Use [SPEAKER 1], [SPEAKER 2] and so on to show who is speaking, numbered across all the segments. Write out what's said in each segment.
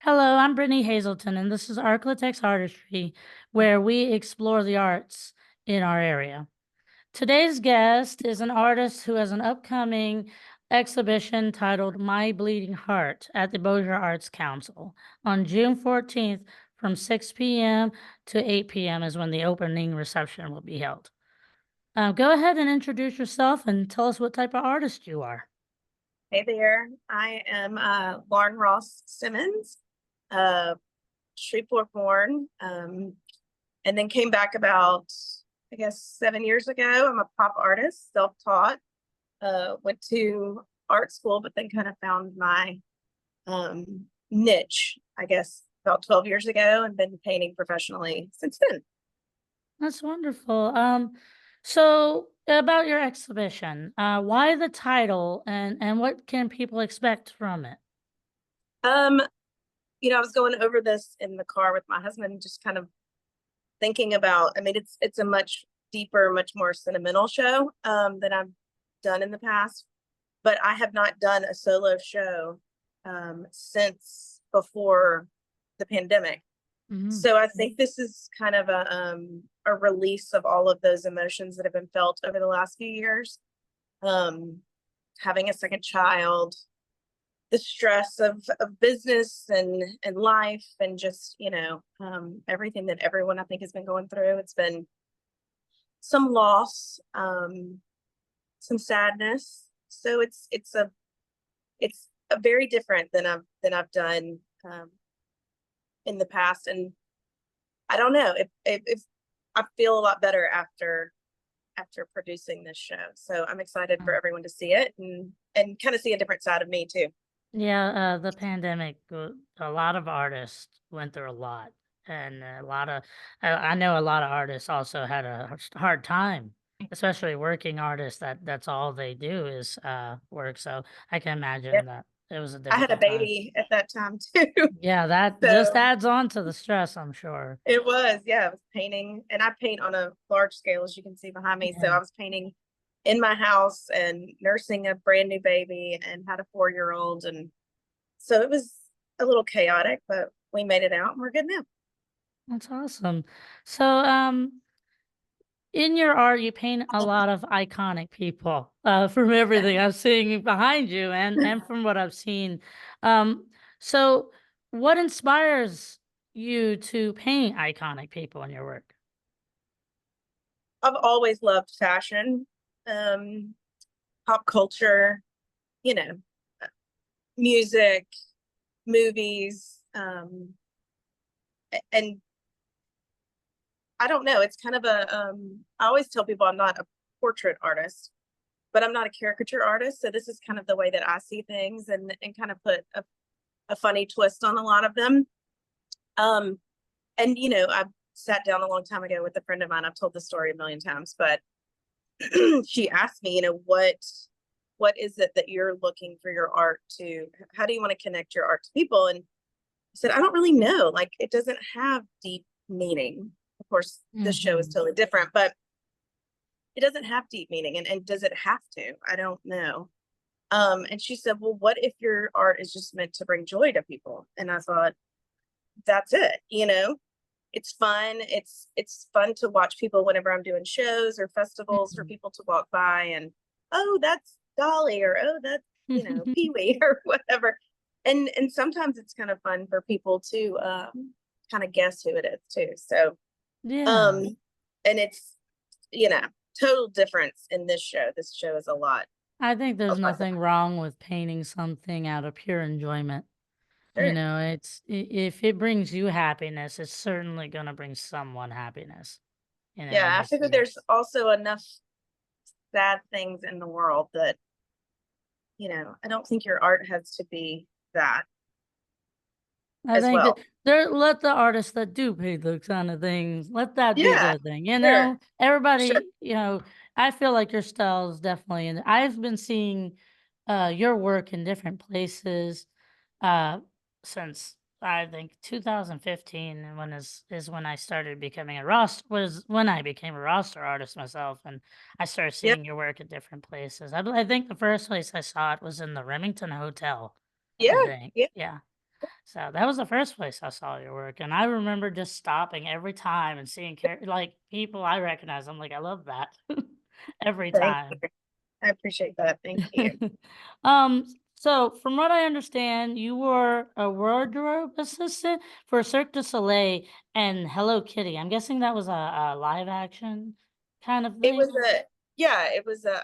[SPEAKER 1] Hello, I'm Brittney Hazelton, and this is ArkLaTex Artistry, where we explore the arts in our area. Today's guest is an artist who has an upcoming exhibition titled My Bleeding Heart at the Bossier Arts Council on June 14th from 6 p.m. to 8 p.m. is when the opening reception will be held. Go ahead and introduce yourself and tell us what type of artist you are.
[SPEAKER 2] Hey there, I am Lauren Ross Simmons, uh, Shreveport born, and then came back about, I guess, 7 years ago. I'm a pop artist, self-taught, went to art school, but then kind of found my niche, I guess, about 12 years ago, and been painting professionally since then.
[SPEAKER 1] That's wonderful. So about your exhibition, why the title and what can people expect from it?
[SPEAKER 2] Um, I was going over this in the car with my husband, just kind of thinking about, I mean, it's a much deeper, much more sentimental show than I've done in the past, but I have not done a solo show since before the pandemic.
[SPEAKER 1] Mhm.
[SPEAKER 2] So I think this is kind of a release of all of those emotions that have been felt over the last few years. Um, Having a second child, the stress of business and life, and just everything that everyone I think has been going through. It's been some loss, some sadness. So it's a very different than I've done in the past, and I don't know if I feel a lot better after producing this show. So I'm excited for everyone to see it and kind of see a different side of me too.
[SPEAKER 1] Yeah, the pandemic, a lot of artists went through a lot, and I know a lot of artists also had a hard time, especially working artists. That's all they do is work. So I can
[SPEAKER 2] Yeah,
[SPEAKER 1] imagine that it was a
[SPEAKER 2] I had a
[SPEAKER 1] difficult time.
[SPEAKER 2] baby at that time too.
[SPEAKER 1] Yeah, that just
[SPEAKER 2] So
[SPEAKER 1] adds on to the stress, I'm sure.
[SPEAKER 2] it was, yeah, I was painting, and I paint on a large scale, as you can see behind me. So
[SPEAKER 1] Yeah,
[SPEAKER 2] I was painting in my house and nursing a brand new baby and had a 4-year-old. And so it was a little chaotic, but we made it out and we're good now.
[SPEAKER 1] that's awesome. So, in your art, you paint a lot of iconic people, from everything I'm seeing behind you and from what I've seen. Um, so what inspires you to paint iconic people in your work?
[SPEAKER 2] I've always loved fashion, um, pop culture, you know, music, movies, and I don't know. It's kind of I always tell people I'm not a portrait artist, but I'm not a caricature artist. So this is kind of the way that I see things, and kind of put a funny twist on a lot of them. Um, and I sat down a long time ago with a friend of mine. I've told the story a million times, but she asked me, what is it that you're looking for your art to? How do you want to connect your art to people? And I said, I don't really know. Like, it doesn't have deep meaning. Of course, this show is
[SPEAKER 1] Mhm.
[SPEAKER 2] totally different, but it doesn't have deep meaning. And does it have to? I don't know. And she said, well, what if your art is just meant to bring joy to people? And I thought, that's it. It's fun. It's fun to watch people whenever I'm doing shows or festivals, for
[SPEAKER 1] Mhm.
[SPEAKER 2] people to walk by and, oh, that's Dolly, or oh, that's Pee Wee or whatever. And sometimes it's kind of fun for people to kind of guess who it is too. So
[SPEAKER 1] Yeah,
[SPEAKER 2] um and it's you know total difference in this show. This show is
[SPEAKER 1] I think
[SPEAKER 2] a
[SPEAKER 1] there's
[SPEAKER 2] lot
[SPEAKER 1] nothing wrong with painting something out of pure enjoyment. You
[SPEAKER 2] better.
[SPEAKER 1] know, if it brings you happiness, it's certainly gonna bring someone happiness. You know, and
[SPEAKER 2] Yeah, I
[SPEAKER 1] it's
[SPEAKER 2] figure there's also enough sad things in the world that I don't think your art has to be that
[SPEAKER 1] I
[SPEAKER 2] as
[SPEAKER 1] think that
[SPEAKER 2] well.
[SPEAKER 1] there let the artists that do paint those kind of things, let that be
[SPEAKER 2] Yeah,
[SPEAKER 1] their thing,
[SPEAKER 2] sure. Sure.
[SPEAKER 1] Everybody, I feel like your style is definitely and I've been seeing, your work in different places, uh, since I think 2015 and is when I started becoming a roster was when I became a roster artist myself, and I started
[SPEAKER 2] Yep.
[SPEAKER 1] seeing your work at different places. I think the first place I saw it was in the Remington Hotel,
[SPEAKER 2] Yeah.
[SPEAKER 1] I think,
[SPEAKER 2] Yeah.
[SPEAKER 1] yeah. So that was the first place I saw your work, and I remember just stopping every time and seeing like people I recognize. I'm like, I love that every
[SPEAKER 2] Thank
[SPEAKER 1] time.
[SPEAKER 2] you. I appreciate that. Thank you.
[SPEAKER 1] um, so from what I understand, you were a wardrobe assistant for Cirque du Soleil and Hello Kitty. I'm guessing that was a live action kind of
[SPEAKER 2] It was
[SPEAKER 1] thing.
[SPEAKER 2] it was a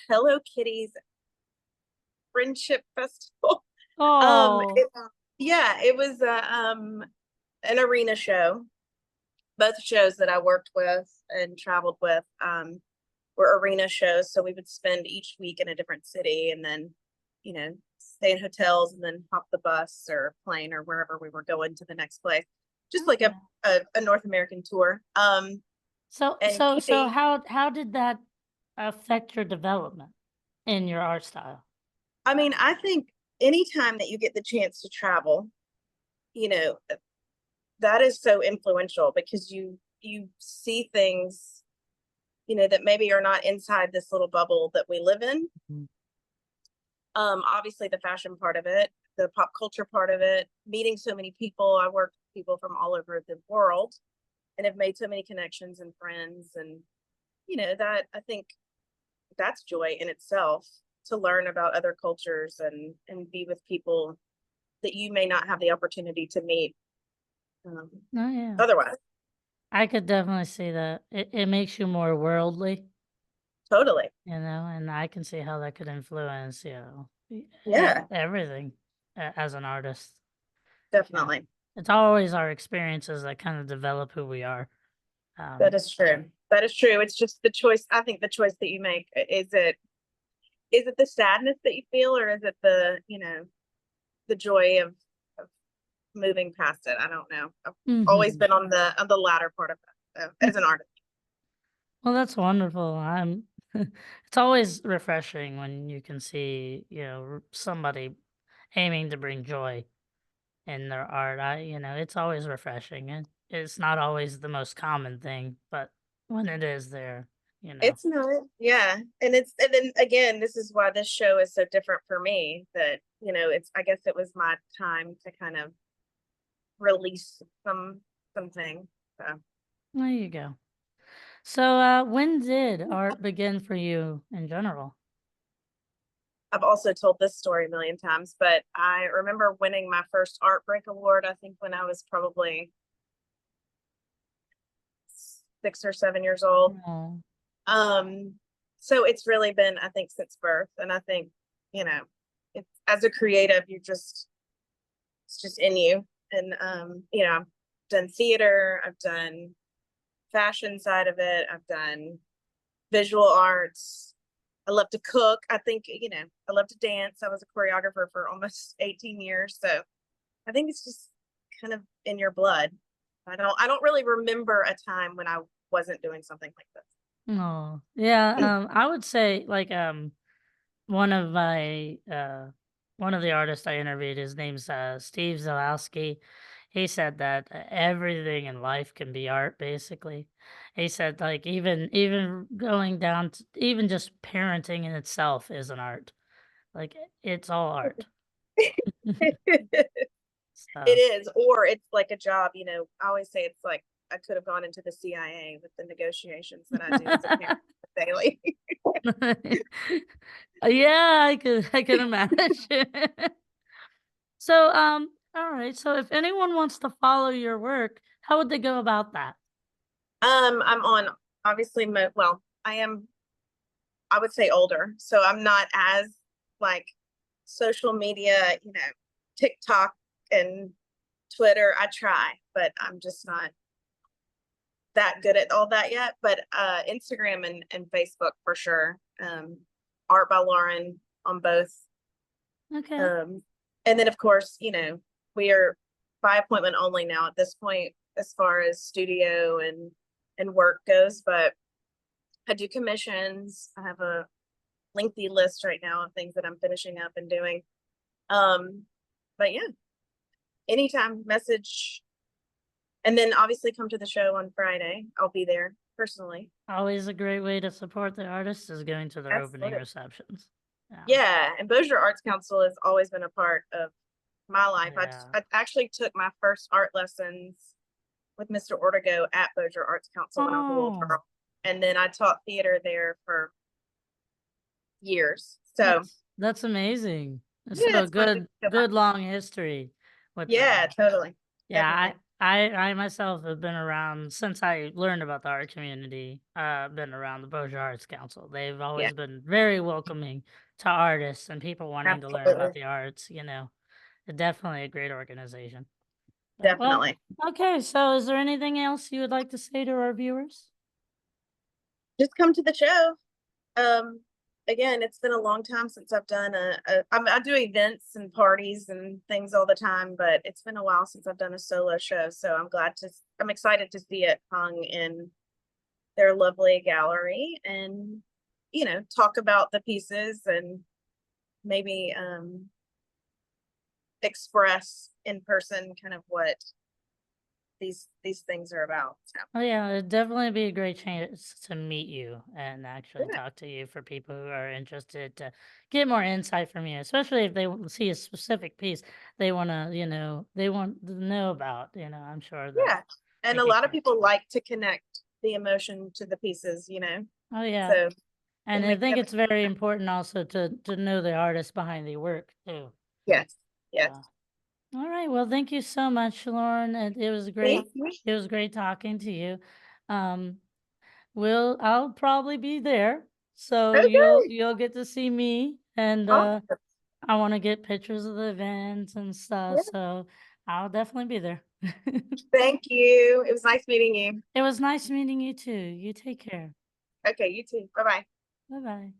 [SPEAKER 2] Hello Kitty's friendship festival.
[SPEAKER 1] Oh,
[SPEAKER 2] Yeah, it was an arena show. Both shows that I worked with and traveled with were arena shows. So we would spend each week in a different city and then, stay in hotels and then hop the bus or plane or wherever we were going to the next place. Just like
[SPEAKER 1] okay.
[SPEAKER 2] a North American tour.
[SPEAKER 1] So
[SPEAKER 2] And
[SPEAKER 1] so
[SPEAKER 2] Kitty,
[SPEAKER 1] how did that affect your development in your art style?
[SPEAKER 2] I mean, I think anytime that you get the chance to travel, you know, that is so influential because you see things, that maybe are not inside this little bubble that we live in.
[SPEAKER 1] Mhm.
[SPEAKER 2] Obviously the fashion part of it, the pop culture part of it, meeting so many people. I worked with people from all over the world and have made so many connections and friends. And, that I think that's joy in itself, to learn about other cultures and be with people that you may not have the opportunity to meet um,
[SPEAKER 1] Oh yeah.
[SPEAKER 2] otherwise.
[SPEAKER 1] I could definitely see that. It makes you more worldly,
[SPEAKER 2] Totally.
[SPEAKER 1] and I can see how that could influence,
[SPEAKER 2] Yeah,
[SPEAKER 1] everything as an artist. Yeah.
[SPEAKER 2] definitely.
[SPEAKER 1] It's always our experiences that kind of develop who we are.
[SPEAKER 2] That
[SPEAKER 1] Um,
[SPEAKER 2] is true. That is true. It's just the choice. I think the choice that you make, is it the sadness that you feel, or is it the joy of moving past it? I don't know. I've always
[SPEAKER 1] mhm.
[SPEAKER 2] been on the latter part of it, as an artist.
[SPEAKER 1] Well, that's wonderful. It's always refreshing when you can see, somebody aiming to bring joy in their art. It's always refreshing, and it's not always the most common thing, but when it is there, you know.
[SPEAKER 2] It's not, yeah. And then again, this is why this show is so different for me, that, I guess it was my time to kind of release something. So
[SPEAKER 1] There you go. So, when did art begin for you in general?
[SPEAKER 2] I've also told this story a million times, but I remember winning my first Art Break Award, I think when I was probably 6 or 7 years old.
[SPEAKER 1] Oh,
[SPEAKER 2] Um, so it's really been, I think, since birth. And I think, it's, as a creative, it's just in you. And, I've done theater, I've done fashion side of it, I've done visual arts. I love to cook. I think, I love to dance. I was a choreographer for almost 18 years. So I think it's just kind of in your blood. I don't really remember a time when I wasn't doing something like this.
[SPEAKER 1] no, yeah. I would say like one of my one of the artists I interviewed. His name's Steve Zalowski. He said that everything in life can be art, basically. He said like even going down to even just parenting in itself is an art. Like it's all art.
[SPEAKER 2] It
[SPEAKER 1] So
[SPEAKER 2] is, or it's like a job, I always say it's like I could have gone into the CIA with the negotiations that I do as a parent daily.
[SPEAKER 1] yeah, I could imagine. So all right. So if anyone wants to follow your work, how would they go about that?
[SPEAKER 2] I'm on, obviously, well, I would say older, so I'm not as like social media, TikTok and Twitter. I try, but I'm just not that good at all that yet. But Instagram and Facebook for sure. Art by Lauren on both.
[SPEAKER 1] Okay.
[SPEAKER 2] Um, and then of course, we are by appointment only now at this point as far as studio and work goes. But I do commissions. I have a lengthy list right now of things that I'm finishing up and doing. Um, but yeah, anytime message, and then obviously come to the show on Friday. I'll be there personally.
[SPEAKER 1] Always a great way to support the artist is going to their opening
[SPEAKER 2] Absolutely.
[SPEAKER 1] receptions. Yeah.
[SPEAKER 2] Yeah, and Bossier Arts Council has always been a part of my life.
[SPEAKER 1] Yeah.
[SPEAKER 2] I actually took my first art lessons with Mr. Ortego at Bossier Arts Council when I was a little
[SPEAKER 1] Oh,
[SPEAKER 2] girl. And then I taught theater there for years. So
[SPEAKER 1] that's amazing.
[SPEAKER 2] yeah,
[SPEAKER 1] So
[SPEAKER 2] it's fun to go back.
[SPEAKER 1] good long history with
[SPEAKER 2] Yeah,
[SPEAKER 1] that.
[SPEAKER 2] totally.
[SPEAKER 1] Yeah,
[SPEAKER 2] Definitely.
[SPEAKER 1] I myself have been around since I learned about the art community. Been around the Bossier Arts Council. They've
[SPEAKER 2] Yeah,
[SPEAKER 1] always been very welcoming to artists and people wanting to learn about
[SPEAKER 2] absolutely.
[SPEAKER 1] the arts. They're definitely a great organization. Well,
[SPEAKER 2] Definitely.
[SPEAKER 1] okay. So, is there anything else you would like to say to our viewers?
[SPEAKER 2] Just come to the show. Again, it's been a long time since I've done I do events and parties and things all the time, but it's been a while since I've done a solo show. So I'm excited to see it hung in their lovely gallery and, talk about the pieces and maybe, express in person kind of what these things are about. So
[SPEAKER 1] Oh yeah, it'd definitely be a great chance to meet you and actually
[SPEAKER 2] yeah,
[SPEAKER 1] talk to you for people who are interested to get more insight from you, especially if they see a specific piece they want to, they want to know about. I'm sure that
[SPEAKER 2] yeah. And
[SPEAKER 1] they
[SPEAKER 2] a
[SPEAKER 1] could.
[SPEAKER 2] lot of people like to connect the emotion to the pieces.
[SPEAKER 1] Oh yeah,
[SPEAKER 2] So
[SPEAKER 1] and
[SPEAKER 2] it
[SPEAKER 1] I
[SPEAKER 2] makes
[SPEAKER 1] think it's
[SPEAKER 2] everything
[SPEAKER 1] very important also to know the artist behind the work too.
[SPEAKER 2] yes, yes.
[SPEAKER 1] Uh, all right, well, thank you so much, Lauren. It was great.
[SPEAKER 2] Thank you.
[SPEAKER 1] It was great talking to you. Um, I'll probably be there, so
[SPEAKER 2] Okay.
[SPEAKER 1] you'll get to see me, and
[SPEAKER 2] Awesome.
[SPEAKER 1] I want to get pictures of the events and stuff,
[SPEAKER 2] Yeah.
[SPEAKER 1] so I'll definitely be there.
[SPEAKER 2] Thank you. It was nice meeting you.
[SPEAKER 1] It was nice meeting you too. You take care.
[SPEAKER 2] Okay, you too. Bye bye.
[SPEAKER 1] Bye bye.